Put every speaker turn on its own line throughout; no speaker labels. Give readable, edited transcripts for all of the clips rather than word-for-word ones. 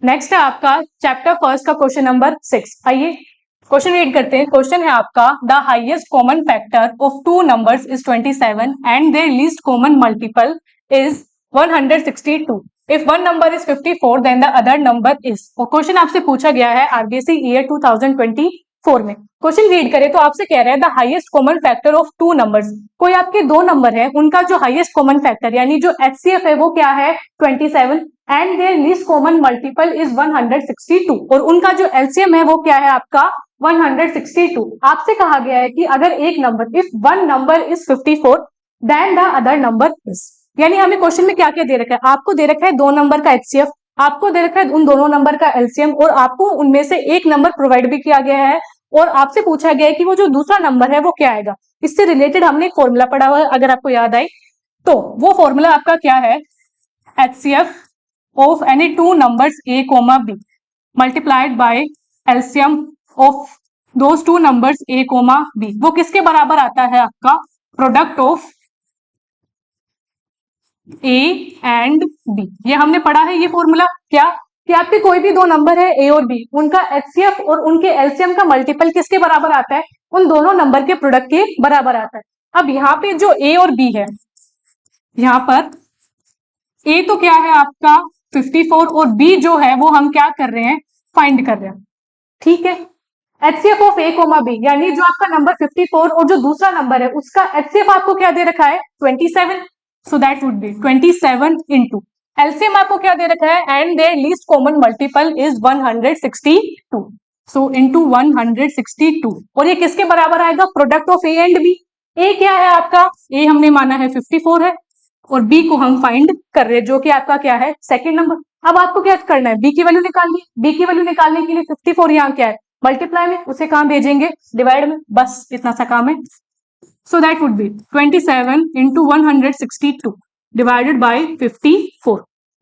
Next है आपका chapter first का क्वेश्चन नंबर 6। आइए क्वेश्चन रीड करते हैं। क्वेश्चन है आपका, the highest common factor of two numbers is 27 and their least common multiple is 162। If one number is 54 then the other number is. और question आपसे पूछा गया है आरबीएसई ईयर 2024 में। क्वेश्चन रीड करें तो आपसे कह रहा है the highest common factor of two numbers. कोई आपके दो नंबर है, उनका जो हाईएस्ट कॉमन फैक्टर यानी जो एचसीएफ है वो क्या है 27 and their least common multiple is 162 और उनका जो एलसीएम है वो क्या है आपका 162। आपसे कहा गया है कि अगर एक number if one number is 54 then the other number is, यानी हमें क्वेश्चन में क्या क्या दे रखा है। आपको दे रखा है दो नंबर का एचसीएफ, आपको दे रखा है उन दोनों नंबर का एलसीएम और आपको उनमें से एक नंबर प्रोवाइड भी किया गया है और आपसे पूछा गया है कि वो जो दूसरा नंबर है वो क्या आएगा। इससे रिलेटेड हमने एक फॉर्मूला पढ़ा हुआ है, अगर आपको याद आए तो वो फॉर्मूला आपका क्या है, HCF of any two numbers a comma b multiplied by LCM of those two numbers a comma b, वो किसके बराबर आता है आपका product of a and b। ये हमने पढ़ा है ये फॉर्मूला क्या कि आपके कोई भी दो नंबर है a और b, उनका एचसीएफ और उनके एलसीएम का मल्टीपल किसके बराबर आता है, उन दोनों नंबर के प्रोडक्ट के बराबर आता है। अब यहाँ पे जो a और b है, यहाँ पर a तो क्या है आपका 54 और b जो है वो हम क्या कर रहे हैं फाइंड कर रहे हैं। ठीक है, HCF of a comma b यानी जो आपका नंबर 54 और जो दूसरा नंबर है उसका एचसीएफ आपको क्या दे रखा है 27, so that would be 27 into LCM आपको क्या दे रखा है and their least common multiple is 162, so into 162 और ये किसके बराबर आएगा product of a and b. A क्या है आपका, ए हमने माना है 54 है और बी को हम फाइंड कर रहे हैं जो कि आपका क्या है सेकंड नंबर। अब आपको क्या करना है, बी की वैल्यू निकालनी है। बी की वैल्यू निकालने के लिए 54 यहाँ क्या है मल्टीप्लाई में, उसे कहां भेजेंगे डिवाइड में, बस इतना सा काम है। सो that would be 27 into 162 divided by 54।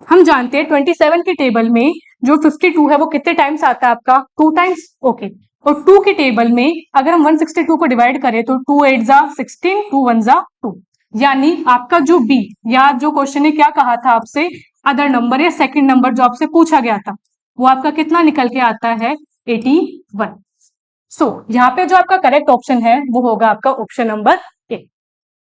हम जानते हैं 27 के टेबल में जो 52 है वो कितने टाइम्स आता है आपका 2 टाइम्स। ओके, और 2 के टेबल में अगर हम 162 को डिवाइड करें तो 2 8 जा 16, 2 1 जा 2, यानी आपका जो बी या जो क्वेश्चन ने क्या कहा था आपसे अदर नंबर या सेकंड नंबर जो आपसे पूछा गया था वो आपका कितना निकल के आता है 81। सो यहाँ पे जो आपका करेक्ट ऑप्शन है वो होगा आपका ऑप्शन नंबर